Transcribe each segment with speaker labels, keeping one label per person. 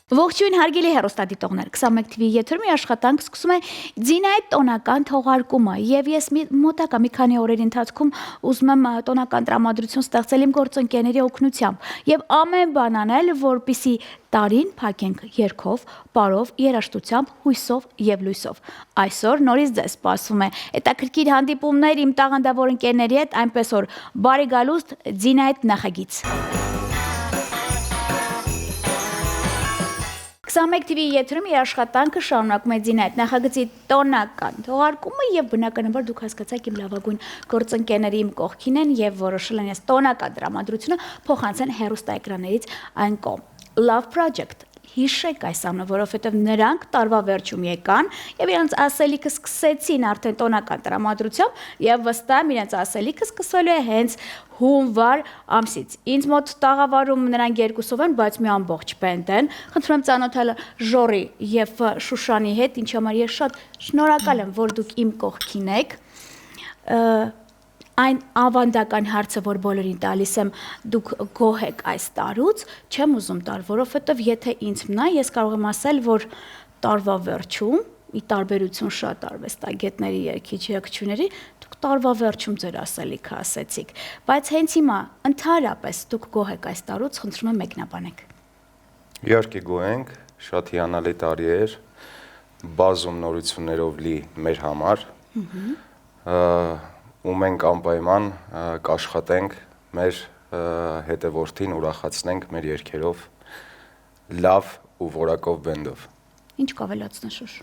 Speaker 1: Ողջույն հարգելի հեռուստադիտողներ, 21 TV եթերում աշխատանք սկսում է Ձինայի տոնական թողարկումը եւ ես մոտակա մի քանի օրերի ընթացքում ուզում եմ տոնական տրամադրություն ստեղծել իմ գործընկերների օգնությամբ եւ ամեն բան անել, որպեսզի տարին փակենք երգով, պարով, երաժշտությամբ, հույսով եւ լույսով։ Այսօր նորից ձեզ սպասում է հետաքրքիր հանդիպումներ իմ տաղանդավոր ընկերների հետ, այնպես որ բարի գալուստ Ձինայի նախագիծ։ 21 TV եթերում իր աշխատանքը շարունակում է Ձինայի նախագծի տոնական թողարկումը եւ բնականաբար դուք հասկացաք իմ լավագույն գործընկերների իմ կողքին են եւ որոշել են այս տոնական դրամատրությունը փոխանցեն հեռուստաէկրաններից այն կողմ։ Love Project հիշեք այս ամենը, որովհետև նրանք տարվա վերջում եկան եւ իրենց ասելիքը սկսեցին արդեն տոնական տրամադրությամբ եւ վստահ իրենց ասելիքը սկսելու է հենց հունվար ամսից։ Ինձ մոտ տաղավարում նրանք երկուսով են, բայց մի ամբողջ բենդ են։ Խնդրում եմ ծանոթալ Ժորի եւ Շուշանի հետ, ինչի համար ես շատ շնորհակալ եմ, որ դուք իմ կողքին եք։ Այն ավանդական հարցը, որ բոլորին տալիս եմ, դուք գոհ եք այս տարուց, չեմ ուզում տալ, որովհետև եթե ինձ մնա, ես կարող եմ ասել, որ տարվա վերջում, ի տարբերություն շատ արվեստագետների, երգիչ-երգչուների, դուք տարվա վերջում ձեր ասելիքը ասեցիք, բայց հենց հիմա ընդհանրապես դուք գոհ եք այս տարուց, խնդրում եմ մեկնաբանեք։
Speaker 2: Իհարկե գոհ ենք, շատ հիանալի տարի էր, բազում նորություններով լի մեր համար, ու մենք անպայման կաշխատենք մեր հետևորդին ուրախացնենք մեր երգերով լավ ու որակով բենդով։
Speaker 1: Ինչ կավելացնես Շուշ։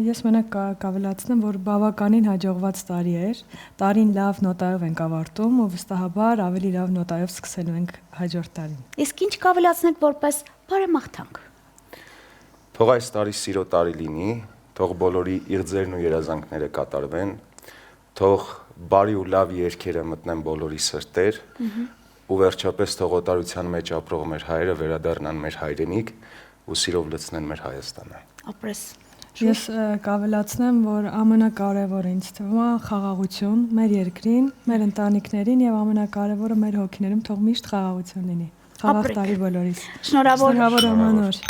Speaker 3: Ես մենակ կավելացնեմ, որ բավականին հաջողված տարի էր, տարին լավ նոտայով ենք ավարտում ու վստահաբար ավելի լավ նոտայով սկսելու ենք հաջորդ տարին։
Speaker 1: Իսկ ինչ կավելացնենք որպես բարեմաղթանք։
Speaker 2: Թող այս տարի սիրո տարի լինի, թող բոլորի իղձերն ու երազանքները կատարվեն, թող բարի ու լավ երգերը մտնեն բոլորի սրտեր ու վերջապես թող օտարության մեջ ապրող մեր հայրը վերադառնան մեր հայրենիք ու սիրով լցնեն մեր Հայաստանը։
Speaker 1: Ապրես։
Speaker 3: Ես կավելացնեմ, որ ամենակարևորը ինձ թվում է խաղաղություն մեր երկրին, մեր ընտանիքներին եւ ամենակարևորը մեր հոգիներում թող միշտ խաղաղություն լինի։ Խաղաղ տարի բոլորիս։
Speaker 1: Շնորհավոր
Speaker 3: ամանոր։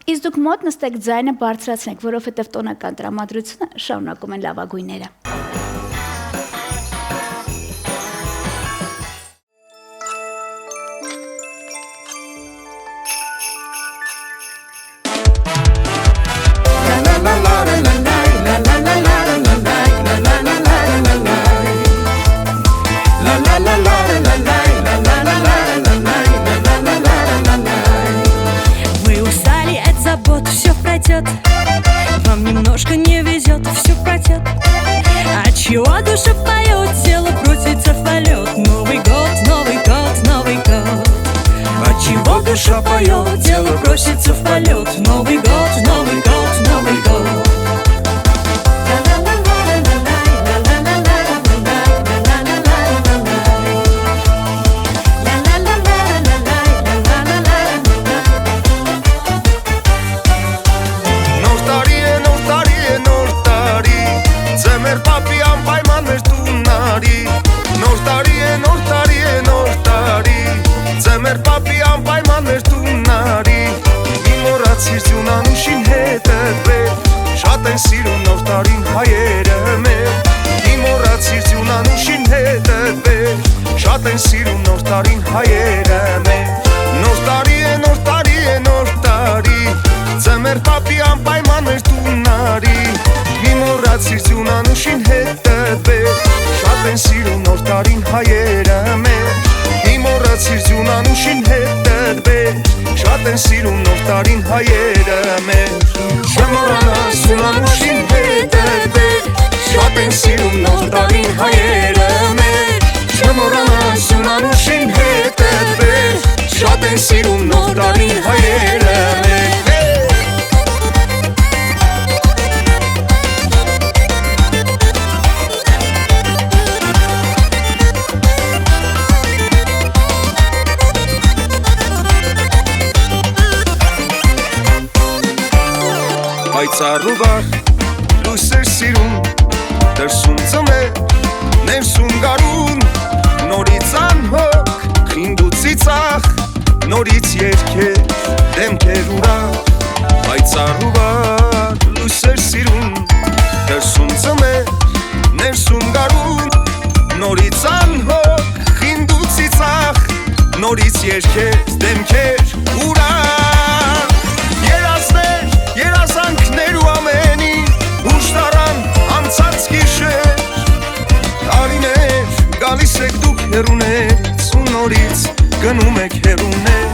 Speaker 1: Իսկ դուք մոտ նստեք ձայնը բարձրացնեք, որովհետեւ տոնական տրամադրությունը շարունակում են լավագույնները։
Speaker 4: Вы устали от забот, все пройдет. Вам немножко не везет, все пройдет. От чего душа поет, тело крутится в полет. Новый год, Новый год, Новый год. От чего душа поет, тело бросится в полет. Новый год, Новый год, Новый год.
Speaker 5: Ձմեր պապի անպայման մեր տուննարի Մի մոռացիր ձյունանուշին հետը բեր Շատ են սիրում նոր տարին հայերը մեր Մի մոռացիր ձյունանուշին հետը բեր Շատ են սիրում նոր տարին հայերը մեր Նոր տարի է, նոր տարի է, նոր տարի Ձմեր պապի անպայման մեր տուննարի Մի մոռացիր ձյունանուշին հետը բեր Շատ են սիրում նոր տարին հայերը մեր Մոռացիր ձյունանուշին հետը բեր Շատ են սիրում նոր տարին հայերը մեր Չմոռանաս ձյունանուշին հետը բեր Շատ են սիրում նոր տարին հայերը մեր Չմոռանաս ձյունանուշին հետը բեր Շատ են սիրում նոր տարին հայերը մեր Այցառուվար լույսեր սիրուն դրսում ծմե ներսում գարուն նորից անհոգ խինդու ծիծաղ նորից երգեր դեմքեր ուրախ Սարուվար լույսեր սիրուն դրսում ծմեր ներսում գարուն նորից անհոգ խինդուցի ծախ նորից երկեր դեմքեր ուրախ երազներ երազանքներ ու ամենի ուշ տարան անցած գիշեր տարիներ գալիս եք դուք հեռունից ու նորից գնում եք հեռուներ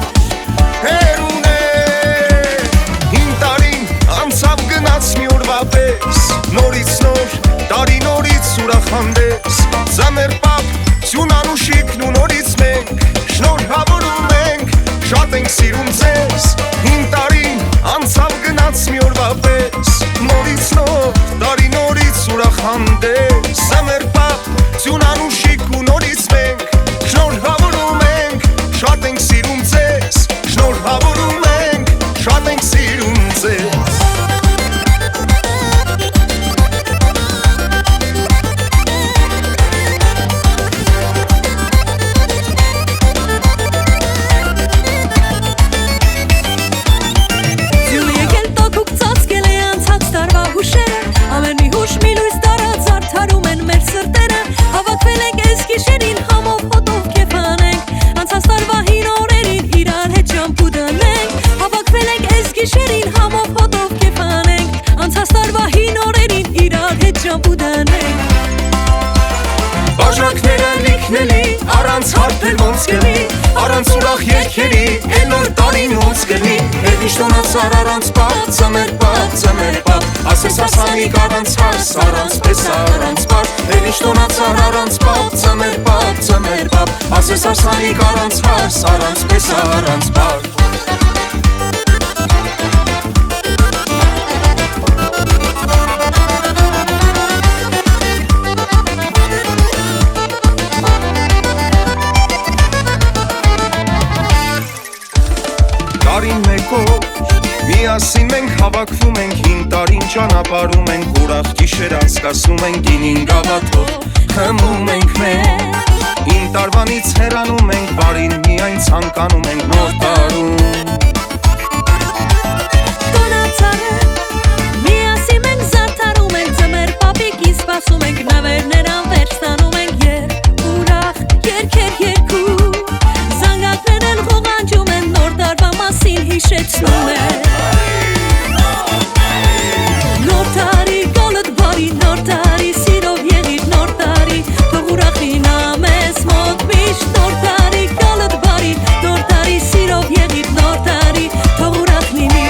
Speaker 5: հեռուներ հին տարին անցավ գնաց մի օրվա պես նորից նոր տարի նորից ուրախանդես ձմեր պապ սյուն անուշիկն ու նորից մենք շնորհավորում ենք շատ ենք սիրում ձեզ հին տարին անցավ գնաց մի օրվա պես նորից նոր տարի նորից ուրախանդես ձմեր պապ սյուն անուշիկ ու նորից մենք շնորհավորում ենք շատ ենք սիրում ձեզ շնորհավորում ենք շատ ենք սիրում ձեզ Առանց հարբեր ոնց կլի, առանց ուրախ երգերի, էլ որ տարին ոնց կլի Եվ իշտոնացար առանց պապ, ձմեր պապ Ասես ասանիկ առանց հարս, առանց պես առանց պապ Եվ իշտոնացար առանց պապ, ձմեր պապ Ասես ասանիկ առանց հարս, առանց պես առանց պապ Միասին մենք հավաքվում ենք, հին տարին ճանապարհում ենք, ուրախ գիշեր անցկացնում ենք, գինին գավաթով խմում ենք մենք, հին տարվանից հեռանում ենք, բարին միայն ցանկանում ենք նոր տարում։
Speaker 4: Տոնացարը, միասին մենք զարդարում ենք, ձմեր պապիկին սպասում ենք, նավերներ անվերջ ստանում ենք, ուրախ երգեր երգում, զանգակներն են ղողանջում են, նոր տարվա մասին հիշեցնում են Նոր տարի գալդ բարի, նոր տարի սիրով եղիր նոր տարի Թող ուրախին ամես մոտ միշտ նոր տարի գալդ բարի, նոր տարի սիրով եղիր նոր տարի Թող ուրախ լինի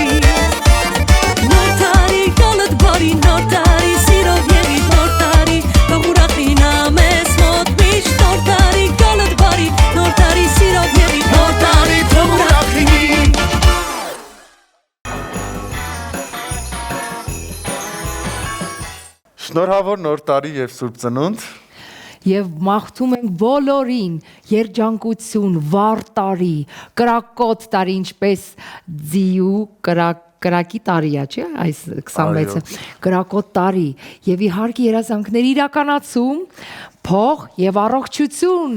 Speaker 4: Նոր տարի գալդ բարի, նոր տարի սիրով եղիր նոր տարի Թող ուրախին ամես մոտ միշտ նոր տարի գալդ բարի, նոր տարի սիրով եղիր նոր տարի Թող ուրախ լինի
Speaker 6: Շնորհավոր նոր տարի եւ Սուրբ Ծնունդ
Speaker 7: Եվ մաղթում ենք բոլորին երջանկություն, վառ տարի, կրակոտ տարի, ինչպես ձիու կրակի տարիա, չէ՞, այս 26-ը, կրակոտ տարի եւ իհարկե երազանքների իրականացում, փող եւ առողջություն,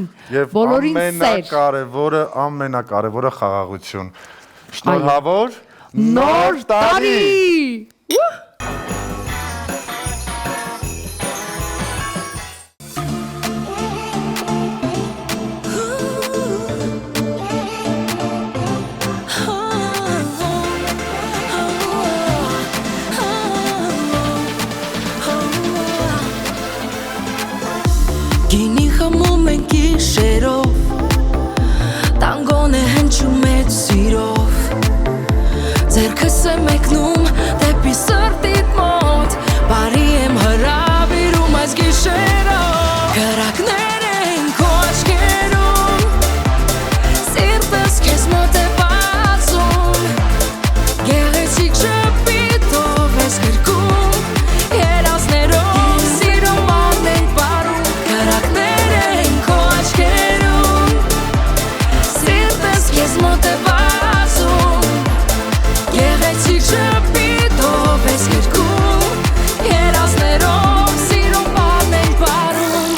Speaker 7: բոլորին սեր։
Speaker 6: ամենակարևորը խաղաղություն։ Շնորհավոր
Speaker 7: նոր տարի։
Speaker 4: Գինի խմում ենք գիշերով Տանգոն է հնչում մեծ սիրով Ձերքս է մեկնում դեպի սրտիդ մոտ Բարի եմ հրավիրում այս գիշերով Կրակներ են քո աչքերում Սիրտս քեզ մոտ է բացում Գեղեցիկ շփիտով ես գրկում Երազներով սիրում անենք բարում Կրակներ են քո աչքերում Սիրտս քեզ մոտ է բացում Գեղեցիկ շփիտով ես գրկում Երազներով սիրում անենք բարում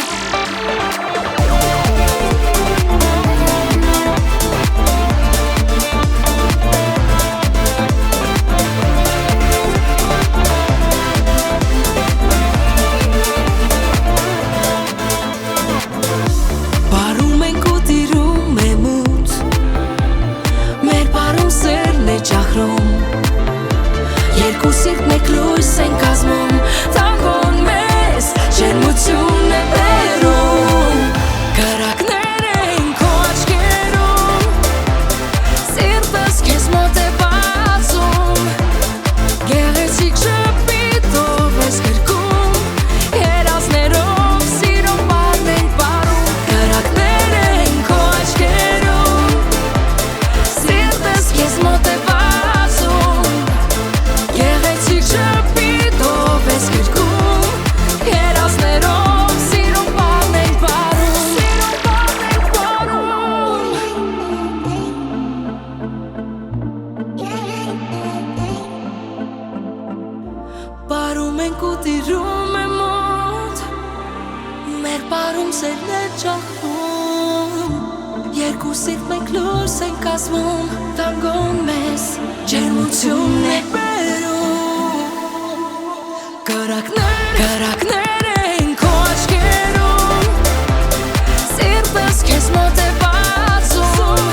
Speaker 4: բարում սերն է ճախում Երկուսիդ մենք լույս ենք կազմում Տանգոն մեզ ջերմությունն է բերում Կրակներ են քո աչքերում Սիրտս քեզ մոտ է բացում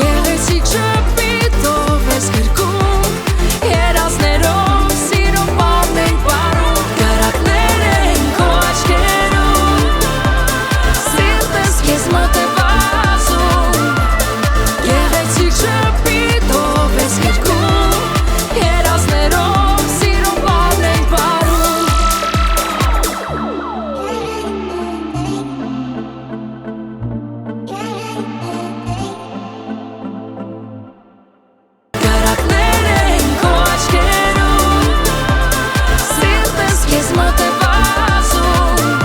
Speaker 4: Գեղեցիկ շփիտով ես գրկում Երազներով սիրո բառն ենք վարում Կրակներ են քո աչքերում Սիրտս քեզ մոտ է բացում Գեղեցիկ շփիտով ես գրկում Երազներով սիրո բառն ենք վարում Կրակներ են քո աչքերում Սիրտս քեզ մոտ է բացում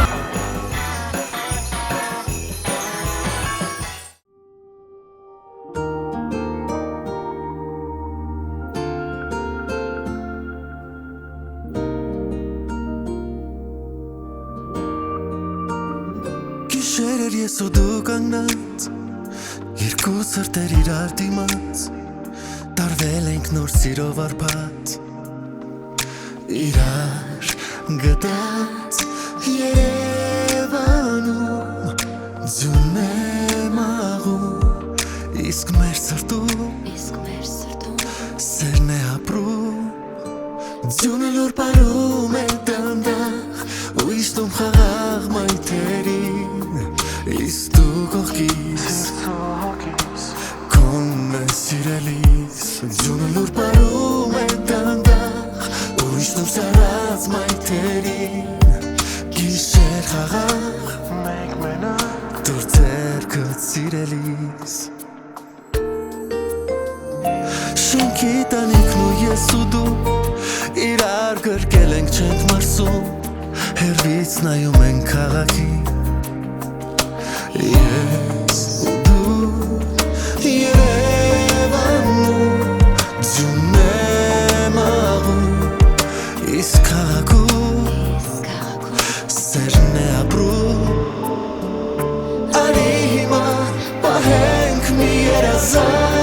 Speaker 5: Գիշերեր ես ու դու կանգնած Երկու սրտեր իրար դիմաց Տարվել ենք նոր սիրով արբած Իրար գտած Երևանում Ձյուն է մաղում Իսկ մեր սրտում Սերն է ապրում Ձյունը լոր պարում է դանդաղ Ու իշտում խաղաղ մայթերին Իսկ դու կողքիս Կոն է սիրելիս Ձյունը լոր պարում է դանդաղ Ու իշտում սարած մայթերին Գիշեր խաղաղ Մենք մենակ Դուր ձերքըտ սիրելիս Շենքի տանիքն ու ես ու դու Իրար գրկել ենք չենք մարսում Հերվից նայում ենք քաղաքին Ես ու դու Երևանում Ձյուն է մաղում Իսկ քաղաքում Սերն է ապրում Արի հիմա պահենք մի երազանք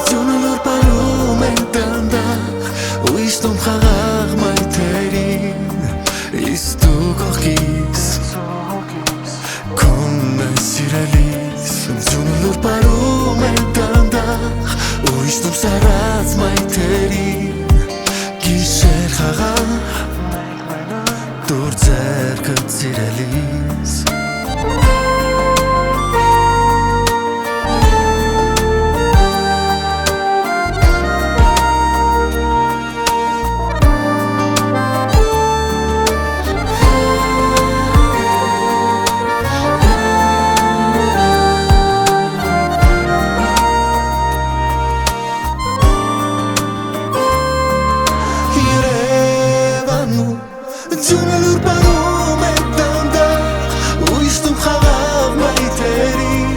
Speaker 5: Ձյունը լոր պարում են դանդաղ Ու իշտում խաղաղ մայթերին Իսկ դու կողքիս Կոն է սիրելիս Ձյունը լոր պարում են դանդաղ Ու իշտում սարած մայթերին Գիշեր խաղաղ Դուր ձերքըտ սիրելիս Երևանում Ձյունը լուր պարում է դանդաղ Ու իշտում խաղաղ մայթերին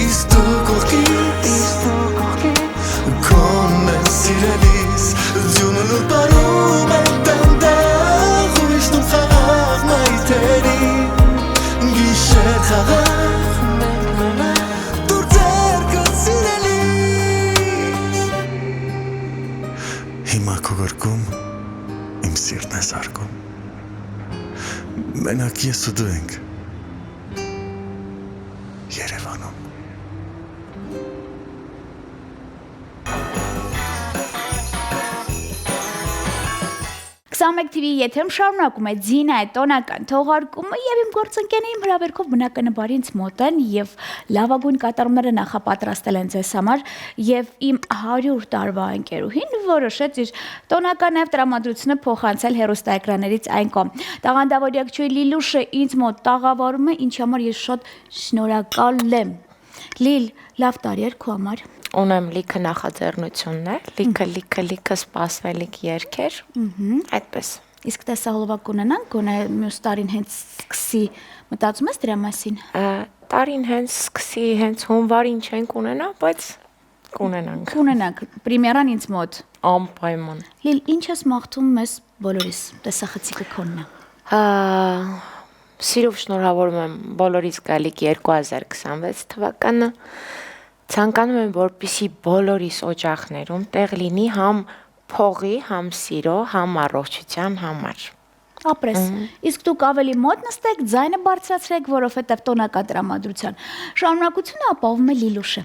Speaker 5: Իսկ դու կողքիս Կոն է սիրելիս Ձյունը լուր պարում է դանդաղ Ու իշտում խաղաղ մայթերին Գիշեր խաղաղ Դուր ձերքըտ սիրելիս Հիմա քո գրկում Իմ սիրտն է զարկում Մենակ ես ու դու ենք Երևանում
Speaker 1: 21 TV եթերում շարունակում է Ձինայի տոնական թողարկումը եւ իմ գործընկերներին հրավերքով բնականաբար ինձ մոտ են եւ լավագույն կատարումները նախապատրաստել են ձեզ համար եւ իմ 100 տարվա ընկերուհին որոշեց իր տոնական եւ տրամադրությունը փոխանցել հեռուստաէկրաններից այն կողմ։ Տաղանդավորյակչուհի Լիլուշը ինձ մոտ տաղավարում է, ինչի համար ես շատ շնորհակալ եմ։ Լիլ, լավ տարի էր քո համար։
Speaker 8: Ունեմ լիքը նախաձեռնություններ, լիքը սպասվելիք երգեր, այդպես։
Speaker 1: Իսկ տեսահոլովակ կունենանք, գոնե մյուս տարին հենց սկսի, մտածում ես դրա մասին։
Speaker 8: Տարին հենց սկսի, հենց հունվարին չենք ունենա, բայց կունենանք։
Speaker 1: Կունենանք, պրեմիերան ինձ մոտ։
Speaker 8: Անպայման։
Speaker 1: Լիլ, ինչ ես մաղթում մեզ բոլորիս, տեսախցիկը քոնն է։
Speaker 8: Սիրով շնորհավորում եմ բոլորից գալիք 2026 թվականը։ Ցանկանում եմ, որպեսզի բոլորիս օջախներում տեղ լինի համ փողի, համ սիրո, համ առողջության համար։
Speaker 1: Ապրես։ Իսկ դուք ավելի մոտ նստեք, ձայնը բարձրացրեք, որովհետև տոնական տրամադրության շարունակությունը ապահովում է Լիլուշը։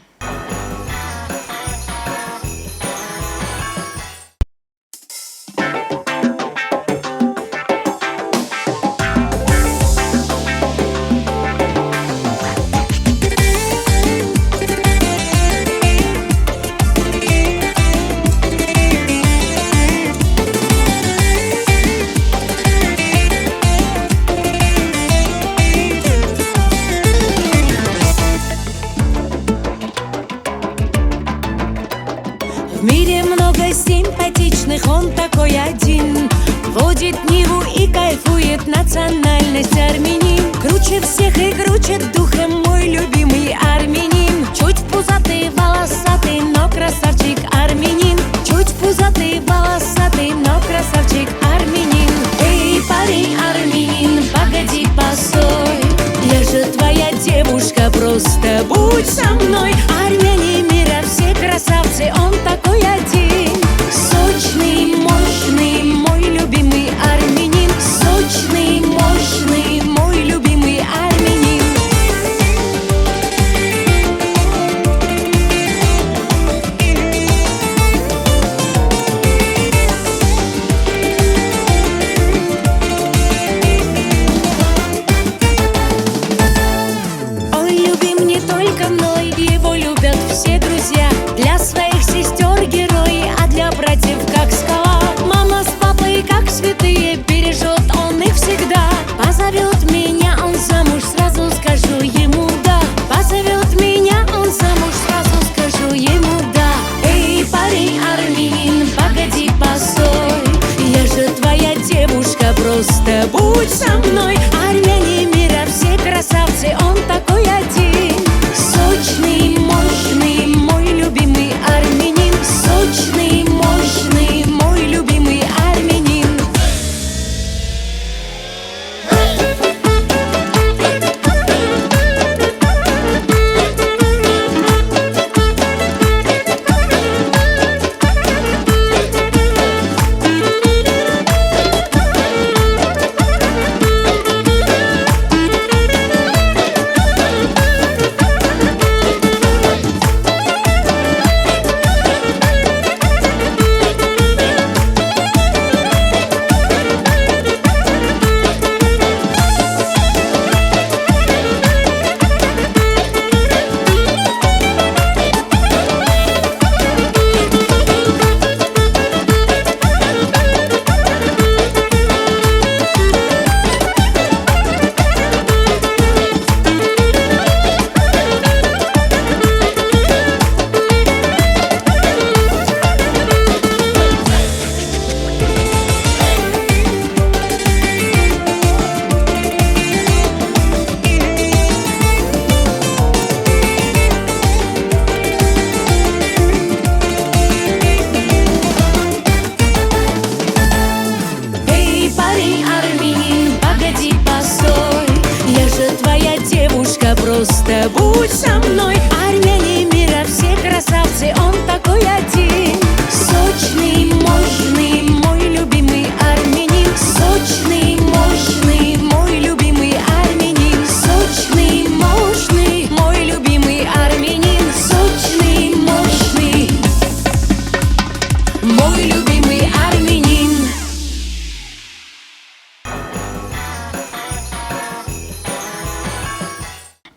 Speaker 4: В мире много симпатичных, он такой один. Водит Ниву и кайфует, национальность армянин. Круче всех и круче духом мой любимый армянин. Чуть пузатый, волосатый, но красавчик армянин. Чуть пузатый, волосатый, но красавчик армянин. Эй, парень армянин, погоди, постой. Я же твоя девушка, просто будь со мной. Армяне мира все красавцы, он такой один. Сочный, мощный, мой любимый армянин. Сочный, мощный, мой любимый армянин. Он любим не только мной, его любят все друзья. Для своих сестер герои, а для братьев как скала. Мама с папой как святые, бережет он их всегда. Позовет меня он замуж, сразу скажу ему да. Позовет меня он замуж, сразу скажу ему да. Эй, парень армянин, погоди, постой. Я же твоя девушка, просто будь со мной. Армяне мира все красавцы, он такой один. Сочный, мощный, мой любимый армянин. Сочный, мощный, мой любимый армянин. Просто будь со мной. Армяне мира все красавцы, он такой один. Сочный, мощный, мой любимый армянин. Сочный, мощный, мой любимый армянин. Сочный, мощный, мой любимый армянин. Сочный, мощный, мой любимый армянин.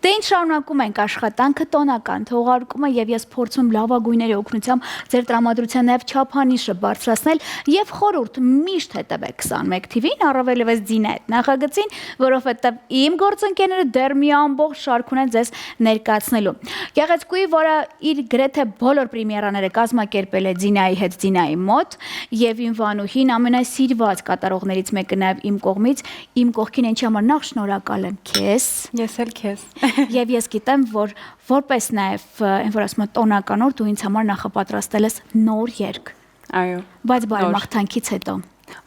Speaker 1: Դե ինչ շարունակում ենք աշխատանքը տոնական, թողարկումը եւ ես փորձում լավագույնների օգնությամբ ձեր տրամադրության նաեւ չափանիշը բարձրացնել եւ խորհուրդ միշտ հետևեք 21 TV-ին, առավելևս Ձինայդ նախագծին, որովհետեւ իմ գործընկերները դեռ մի ամբողջ շարք ունեն ձեզ ներկայացնելու։ Գեղեցկուի, որը իր գրեթե բոլոր պրեմիերաները կազմակերպել է Ձինայի հետ Ձինայի մոտ եւ իմ Վանուհին ամենասիրված կատարողներից մեկը նաեւ իմ կողմից, իմ կողքին ինչի համար նախ շնորհակալ եմ քեզ։
Speaker 3: Ես էլ քեզ։
Speaker 1: Եվ ես գիտեմ, որ որպես նաև այն որ ասում եմ տոնական օր դու ինձ համար նախապատրաստել ես նոր երգ։
Speaker 9: Այո։
Speaker 1: Բայց բարեմաղթանքից հետո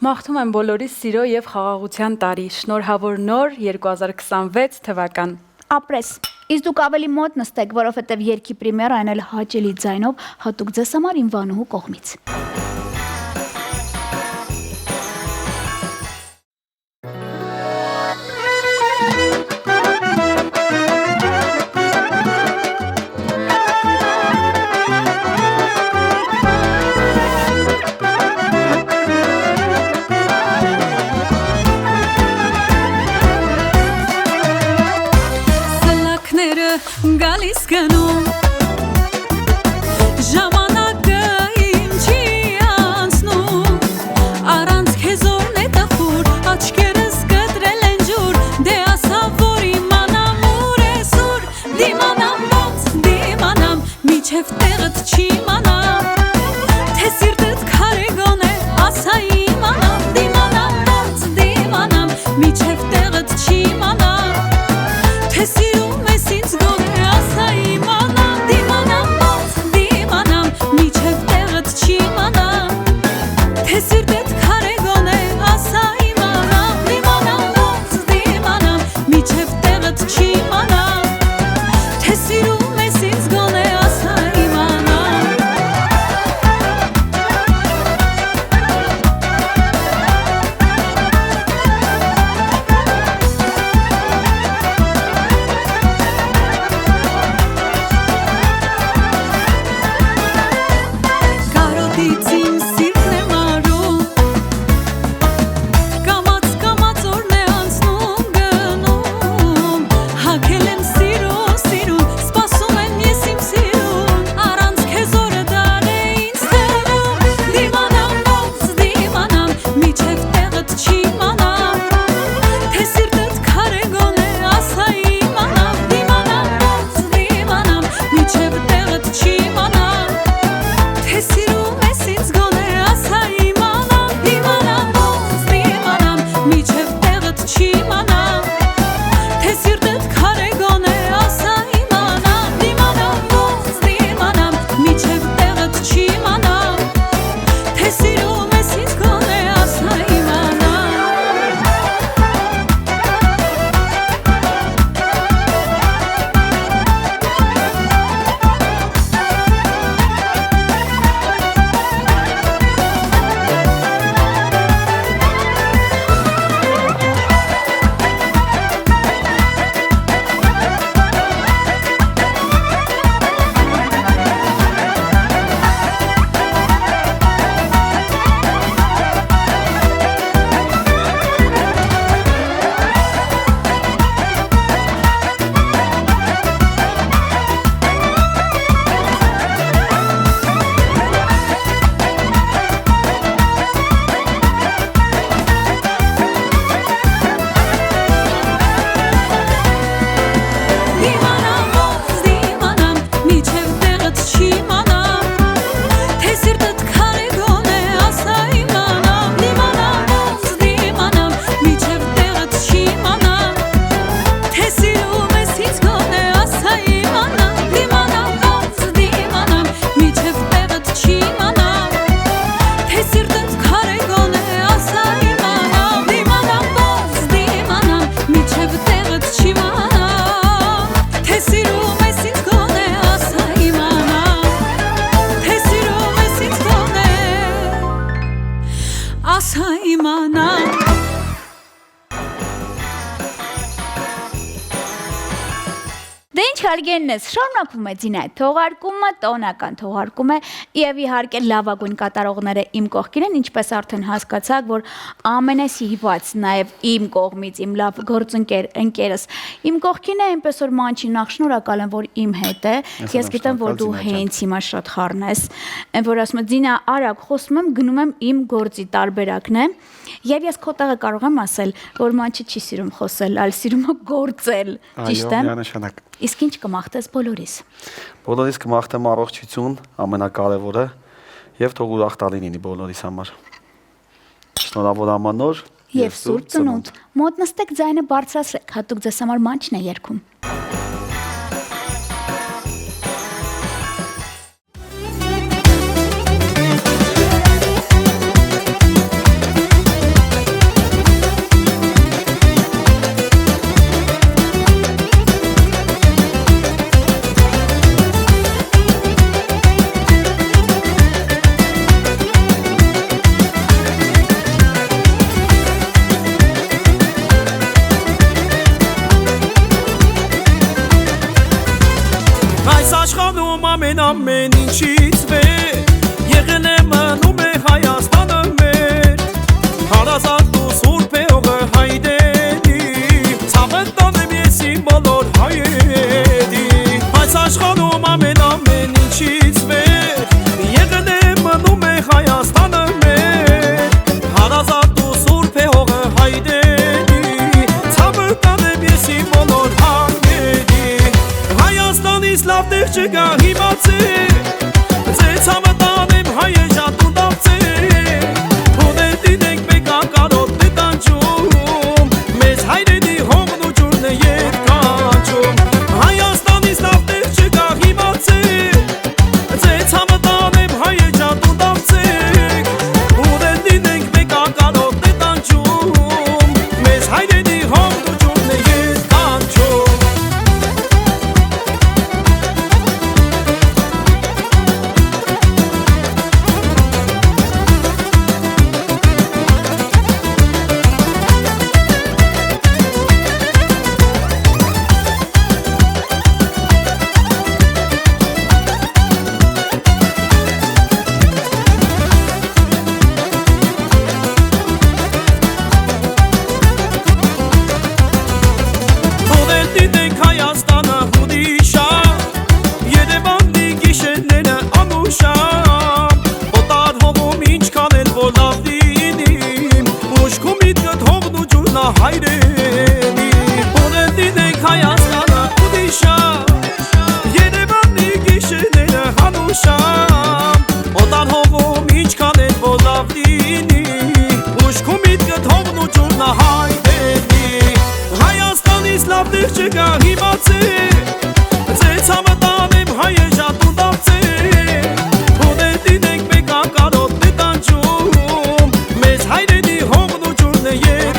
Speaker 9: Մաղթում եմ բոլորիս սիրո եւ խաղաղության տարի, շնորհավոր նոր 2026 թվական։
Speaker 1: Ապրես։ Իսկ դուք ավելի մոտ նստեք, որովհետև երգի պրեմիերը այն էլ հաճելի ձայնով հատուկ ձեզ համար իմ Վանուհու կողմից։
Speaker 4: Գալիս գնում ժամանակը իմ չի անցնում առանց քեզ օրն է տխուր աչքերս կտրել են ջուր դե ասա որ իմանամ ուր է սուր դիմանամ ոնց դիմանամ միջև տեղդ չի իմանամ թե սիրտդ քարե գոնե ասա իմանամ դիմանամ ոնց դիմանամ միջև տեղդ չի իմանամ թե սիրում ես ինձ գոնե
Speaker 1: Հարգեննես, շարունակվում է Ձինայ, թողարկումը տոնական թողարկում է եւ իհարկե լավագույն կատարողները իմ կողքին են, ինչպես արդեն հասկացաք, որ ամենասիրված նաեւ իմ կողմից իմ լավ գործընկեր ընկերս իմ կողքին է, այնպես որ մանչի նախ շնորհակալ եմ, որ իմ հետ է, ես գիտեմ, որ դու հենց հիմա շատ խառն ես, որ ասում եմ Ձինա, արագ խոսում եմ, գնում եմ իմ գործի տարբերակն է եւ ես քո տեղը կարող եմ ասել, որ մանչի չի սիրում խոսել, այլ սիրում է գործել, ճիշտ է։ Իսկ ինչ կմաղթես բոլորիս։
Speaker 10: Բոլորիս կմաղթեմ առողջություն, ամենակարևորը, եւ թող ուրախ տարի լինի բոլորիս համար։ Շնորհավոր ամանոր
Speaker 1: եւ սուրբ ծնունդ։ Մոտ նստեք, ձայնը բարձրացրեք, հատուկ ձեզ համար մանչն է երգում։
Speaker 11: ամեն ինչից վեր Եղել է մնում է Հայաստանը մեր Հարազատ ու սուրբ է օղը հայդերի Ցավը տանեմ ես իմ բոլոր հայերի Այս աշխարհում ամեն ինչից վեր Եղել է մնում է Հայաստանը մեր Հարազատ ու սուրբ է օղը հայդերի Ցավը տանեմ ես իմ բոլոր հայերի Հայաստանից լավ տեղ չկա հիմացի Ձեզ ցավը տանեմ հայեջան ու դարձի Հոդետին ենք մեկ ակարոտ է տանջում Մեզ հայրենի հողն ու ջուրն է ետ կանջում Հայաստանից լավ տեղ չկա հիմացի Ձեզ ցավը տանեմ հայեջան ու դարձի Հոդետին ենք մեկ ակարոտ է տանջում Մեզ հայրենի հողն ու ջուրն է ետ կանջում Հայրենի Հոդետին ենք Հայաստանը ուդիշամ Երևանի գիշերները հանուշամ Օտար հողում ինչքան են որ լավ լինի Ուշքում միտքդ հողն ու ջուրն հայրենի Հայաստանից լավ տեղ չկա հիմացի Ձեզ ցավը տանեմ հայեջան ու դարձի Հոդետին ենք մեկ ակարոտ է տանջում Մեզ հայրենի հողն ու ջուրն է ետ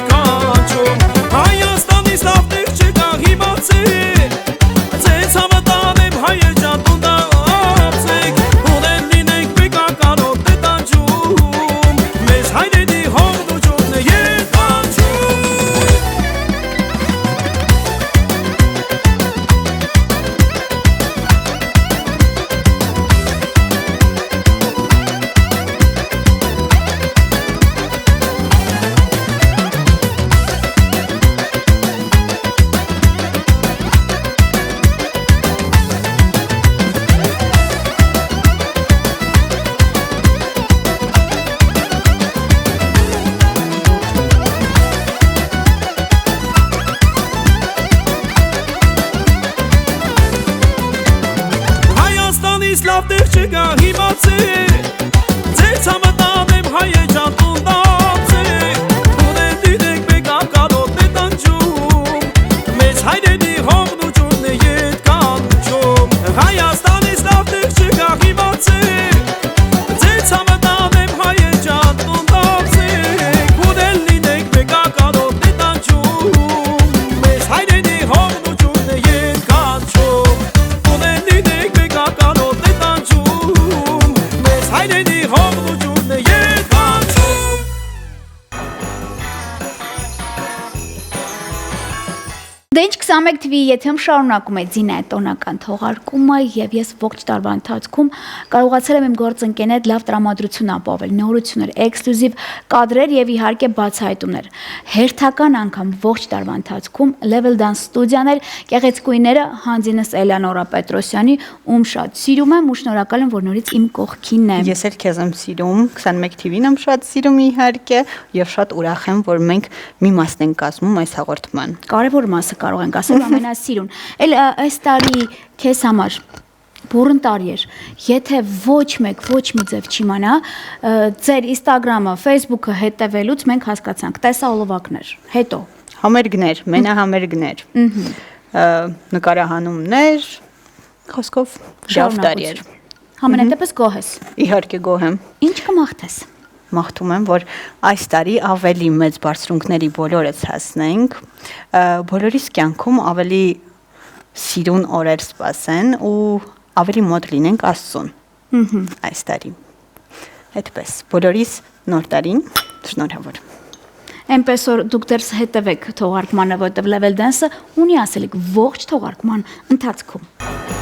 Speaker 11: Հայաստանից լավ տեղ չկա հիմացի Ձեզ ցավը տանեմ հայեջան ու դարձեք Հոդեն լինենք մեկ ակարոտ է տանջում Մեզ հայրենի հողն ու ջուրն է ետ կանջում Լավ տեղ չկա հիմացի Ձեզ ցավը տանեմ հայեջան ու դարձեք Հոդետին ենք մեկ ակարոտ է տանջում Մեզ հայրենի հողն ու ջուրն է ետ կանջում Հայաստանից լավ տեղ չկա հիմացի Ձեզ ցավը տանեմ հայեջան ու դարձեք Հոդեն լինենք մեկ ակարոտ է տանջում Մեզ հայրենի հողն ու ջուրն է ետ կանջում Հոդեն լինենք մեկ ակարոտ է տանջում Մեզ հայրենի հողն ու ջուրն է ետ կանջում
Speaker 1: Դենջ 21 թվի եթեմ շարունակում է Ձինայի տոնական թողարկումը եւ ես ողջ տարվա ընթացքում կարողացել եմ իմ գործընկերներ լավ տրամադրություն ապավել, նորություններ, էքսկլյուզիվ կադրեր եւ իհարկե բացահայտումներ։ Հերթական անգամ ողջ տարվա ընթացքում Level Dance ստուդիաներ, գեղեցկուհիները Հանձինս Էլեոնորա Պետրոսյանի, ում շատ սիրում եմ ու շնորհակալ եմ, որ նորից իմ կողքինն է։
Speaker 12: Ես էլ քեզ եմ սիրում, 21 թվին եմ շատ սիրում իհարկե եւ շատ ուրախ եմ, որ մենք մի մասն ենք կազմում այս հաղորդման։
Speaker 1: Կարևոր մասը կարող ենք ասել ամենասիրուն։ Էլ այս տարի քեզ համար բուրըն տարի էր։ Եթե ոչ մեկ ոչ մի ձև չիմանա, ձեր Instagram-ը, Facebook-ը հետևելուց մենք հասկացանք, տեսահոլովակներ, հետո
Speaker 12: համերգներ, մենահամերգներ։ Նկարահանումներ, խոսքով շարժ տարի էր։
Speaker 1: Համենայնդեպս գոհ ես։
Speaker 12: Իհարկե գոհ եմ։
Speaker 1: Ինչ կմաղթես։
Speaker 12: Մաղթում եմ, որ այս տարի ավելի մեծ բարձրունքների բոլորս հասնենք, բոլորիս կյանքում ավելի սիրուն օրեր սպասեն ու ավելի մոտ լինենք Աստծուն այս տարի։ Այդպես, բոլորիս նոր տարին շնորհավոր։
Speaker 1: Այնպես որ դուք դեռ հետևեք թողարկմանը, որտեղ Level Dance-ը ունի ասելիք ողջ թողարկման ընթացքում։